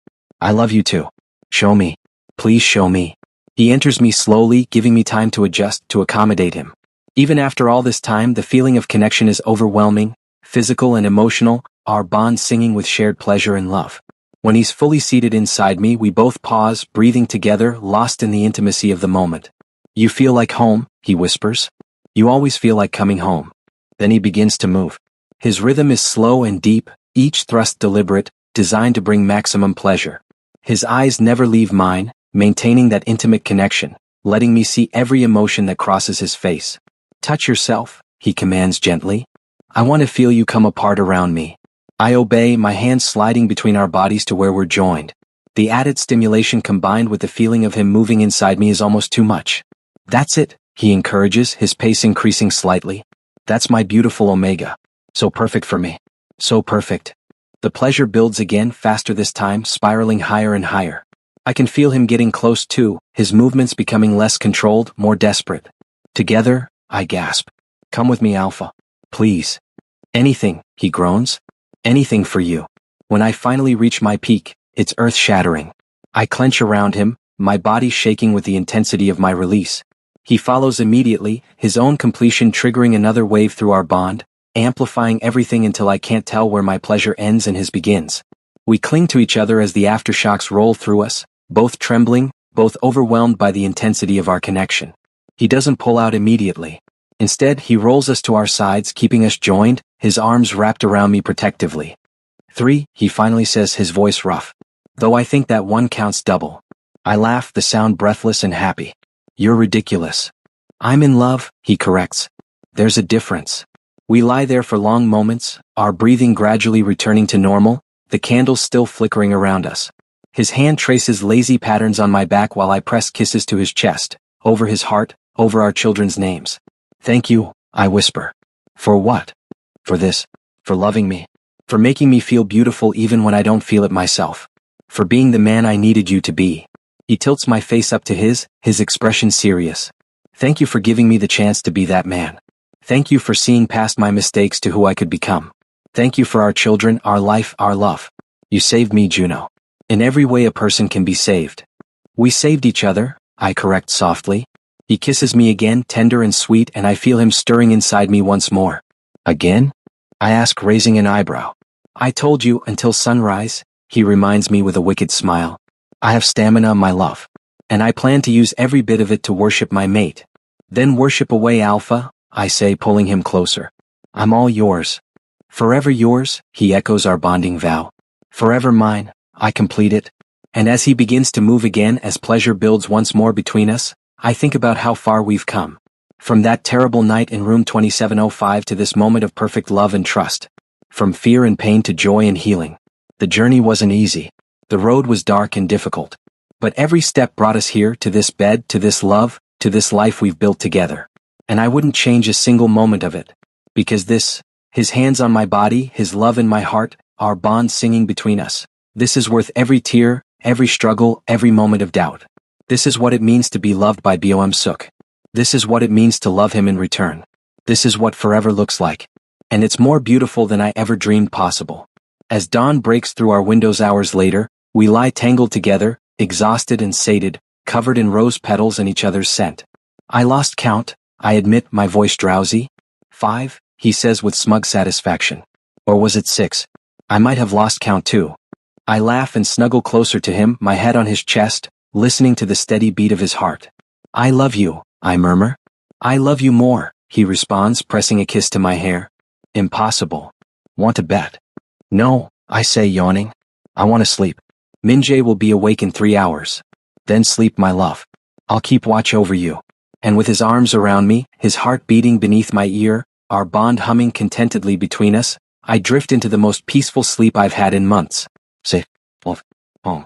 I love you too. Show me. Please show me. He enters me slowly, giving me time to adjust, to accommodate him. Even after all this time, the feeling of connection is overwhelming, physical and emotional, our bond singing with shared pleasure and love. When he's fully seated inside me, we both pause, breathing together, lost in the intimacy of the moment. You feel like home, he whispers. You always feel like coming home. Then he begins to move. His rhythm is slow and deep, each thrust deliberate, designed to bring maximum pleasure. His eyes never leave mine, maintaining that intimate connection, letting me see every emotion that crosses his face. Touch yourself, he commands gently. I want to feel you come apart around me. I obey, my hands sliding between our bodies to where we're joined. The added stimulation combined with the feeling of him moving inside me is almost too much. That's it, he encourages, his pace increasing slightly. That's my beautiful Omega. So perfect for me. So perfect. The pleasure builds again, faster this time, spiraling higher and higher. I can feel him getting close too, his movements becoming less controlled, more desperate. Together, I gasp. Come with me, Alpha. Please. Anything, he groans. Anything for you. When I finally reach my peak, it's earth-shattering. I clench around him, my body shaking with the intensity of my release. He follows immediately, his own completion triggering another wave through our bond, amplifying everything until I can't tell where my pleasure ends and his begins. We cling to each other as the aftershocks roll through us, both trembling, both overwhelmed by the intensity of our connection. He doesn't pull out immediately. Instead, he rolls us to our sides, keeping us joined, his arms wrapped around me protectively. 3, he finally says, his voice rough. Though I think that one counts double. I laugh, the sound breathless and happy. You're ridiculous. I'm in love, he corrects. There's a difference. We lie there for long moments, our breathing gradually returning to normal, the candles still flickering around us. His hand traces lazy patterns on my back while I press kisses to his chest, over his heart, over our children's names. Thank you, I whisper. For what? For this. For loving me. For making me feel beautiful even when I don't feel it myself. For being the man I needed you to be. He tilts my face up to his expression serious. Thank you for giving me the chance to be that man. Thank you for seeing past my mistakes to who I could become. Thank you for our children, our life, our love. You saved me, Juno. In every way a person can be saved. We saved each other, I correct softly. He kisses me again, tender and sweet, and I feel him stirring inside me once more. Again? I ask, raising an eyebrow. I told you, until sunrise, he reminds me with a wicked smile. I have stamina, my love. And I plan to use every bit of it to worship my mate. Then worship away, Alpha, I say, pulling him closer. I'm all yours. Forever yours, he echoes our bonding vow. Forever mine, I complete it. And as he begins to move again, as pleasure builds once more between us, I think about how far we've come. From that terrible night in room 2705 to this moment of perfect love and trust. From fear and pain to joy and healing. The journey wasn't easy. The road was dark and difficult. But every step brought us here, to this bed, to this love, to this life we've built together. And I wouldn't change a single moment of it. Because this, his hands on my body, his love in my heart, our bond singing between us. This is worth every tear, every struggle, every moment of doubt. This is what it means to be loved by Bom Suk. This is what it means to love him in return. This is what forever looks like. And it's more beautiful than I ever dreamed possible. As dawn breaks through our windows hours later, we lie tangled together, exhausted and sated, covered in rose petals and each other's scent. I lost count, I admit, my voice drowsy. 5, he says with smug satisfaction. Or was it 6? I might have lost count too. I laugh and snuggle closer to him, my head on his chest, listening to the steady beat of his heart. I love you, I murmur. I love you more, he responds, pressing a kiss to my hair. Impossible. Want to bet? No, I say, yawning. I want to sleep. Minjae will be awake in 3 hours. Then sleep, my love. I'll keep watch over you. And with his arms around me, his heart beating beneath my ear, our bond humming contentedly between us, I drift into the most peaceful sleep I've had in months. Say, home.